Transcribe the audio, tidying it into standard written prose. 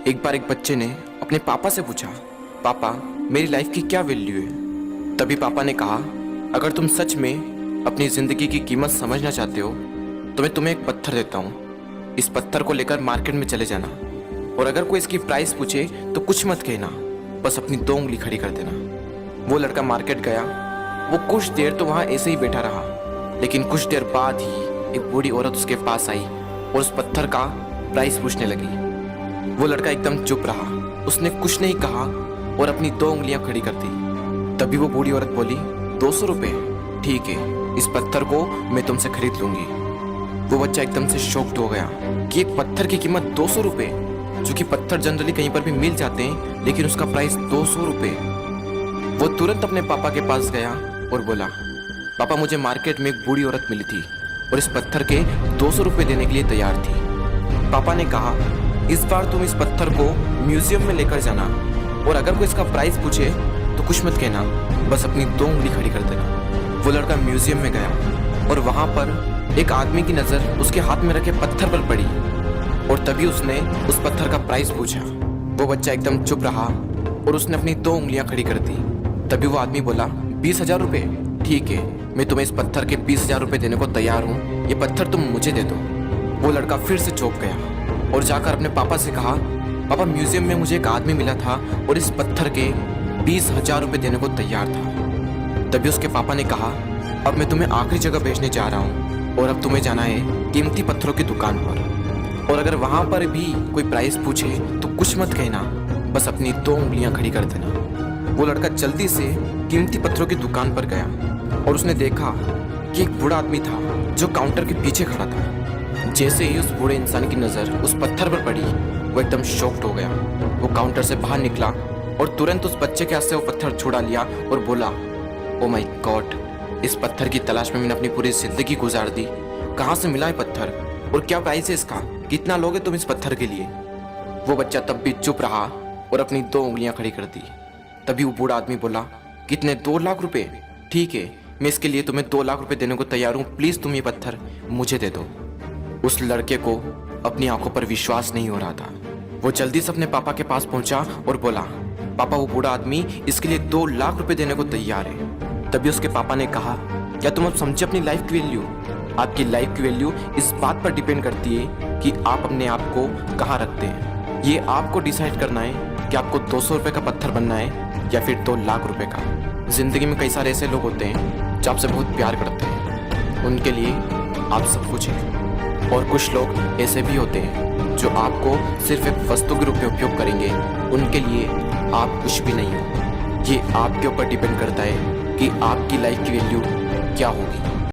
एक बार एक बच्चे ने अपने पापा से पूछा, पापा मेरी लाइफ की क्या वैल्यू है। तभी पापा ने कहा, अगर तुम सच में अपनी ज़िंदगी की कीमत समझना चाहते हो तो मैं तुम्हें एक पत्थर देता हूँ। इस पत्थर को लेकर मार्केट में चले जाना और अगर कोई इसकी प्राइस पूछे तो कुछ मत कहना, बस अपनी 2 उंगली खड़ी कर देना। वो लड़का मार्केट गया। वो कुछ देर तो वहाँ ऐसे ही बैठा रहा, लेकिन कुछ देर बाद ही एक बूढ़ी औरत उसके पास आई और उस पत्थर का प्राइस पूछने लगी। वो लड़का एकदम चुप रहा, उसने कुछ नहीं कहा और अपनी 2 उंगलियां खड़ी कर दी। तभी वो बूढ़ी औरत बोली, 200 रुपये, ठीक है, इस पत्थर को मैं तुमसे खरीद लूंगी। वो बच्चा एकदम से शॉक्ड हो गया कि एक पत्थर की कीमत 200 रुपये, जो कि पत्थर जनरली कहीं पर भी मिल जाते हैं, लेकिन उसका प्राइस 200 रुपये। वो तुरंत अपने पापा के पास गया और बोला, पापा मुझे मार्केट में एक बूढ़ी औरत मिली थी और इस पत्थर के 200 रुपये देने के लिए तैयार थी। पापा ने कहा, इस बार तुम इस पत्थर को म्यूजियम में लेकर जाना और अगर कोई इसका प्राइस पूछे तो कुछ मत कहना, बस अपनी 2 उंगली खड़ी कर देना। वो लड़का म्यूजियम में गया और वहां पर एक आदमी की नज़र उसके हाथ में रखे पत्थर पर पड़ी और तभी उसने उस पत्थर का प्राइस पूछा। वो बच्चा एकदम चुप रहा और उसने अपनी 2 उंगलियां खड़ी कर दी। तभी वो आदमी बोला, 20,000 रुपये, ठीक है, मैं तुम्हें इस पत्थर के 20,000 रुपये देने को तैयार हूँ, ये पत्थर तुम मुझे दे दो। वो लड़का फिर से चौंक गया और जाकर अपने पापा से कहा, पापा म्यूजियम में मुझे एक आदमी मिला था और इस पत्थर के 20,000 रुपये देने को तैयार था। तभी उसके पापा ने कहा, अब मैं तुम्हें आखिरी जगह भेजने जा रहा हूँ और अब तुम्हें जाना है कीमती पत्थरों की दुकान पर और अगर वहाँ पर भी कोई प्राइस पूछे तो कुछ मत कहना, बस अपनी 2 उंगलियाँ खड़ी कर देना। वो लड़का जल्दी से कीमती पत्थरों की दुकान पर गया और उसने देखा कि एक बूढ़ा आदमी था जो काउंटर के पीछे खड़ा था। जैसे ही उस बूढ़े इंसान की नज़र उस पत्थर पर पड़ी, वो एकदम शॉक्ड हो गया। वो काउंटर से बाहर निकला और तुरंत उस बच्चे के हाथ से वो पत्थर छुड़ा लिया और बोला, ओ माय गॉड, इस पत्थर की तलाश में मैंने अपनी पूरी जिंदगी गुजार दी। कहाँ से मिला है पत्थर और क्या प्राइस है इसका, कितना लोगे तुम इस पत्थर के लिए। वो बच्चा तब भी चुप रहा और अपनी 2 उंगलियां खड़ी कर दी। तभी वो बूढ़ा आदमी बोला, कितने, 2 लाख रुपए, ठीक है, मैं इसके लिए तुम्हें 2 लाख रुपए देने को तैयार हूँ, प्लीज तुम ये पत्थर मुझे दे दो। उस लड़के को अपनी आंखों पर विश्वास नहीं हो रहा था। वो जल्दी से अपने पापा के पास पहुंचा और बोला, पापा वो बूढ़ा आदमी इसके लिए 2 लाख रुपए देने को तैयार है। तभी उसके पापा ने कहा, क्या तुम अब समझे अपनी लाइफ की वैल्यू? आपकी लाइफ की वैल्यू इस बात पर डिपेंड करती है कि आप अपने आप को कहाँ रखते हैं। ये आपको डिसाइड करना है कि आपको 200 रुपये का पत्थर बनना है या फिर 2 लाख रुपए का। जिंदगी में कई सारे ऐसे लोग होते हैं जो आपसे बहुत प्यार करते हैं, उनके लिए आप सब कुछ हैं, और कुछ लोग ऐसे भी होते हैं जो आपको सिर्फ एक वस्तु के रूप में उपयोग करेंगे, उनके लिए आप कुछ भी नहीं हो। ये आपके ऊपर डिपेंड करता है कि आपकी लाइफ की वैल्यू क्या होगी।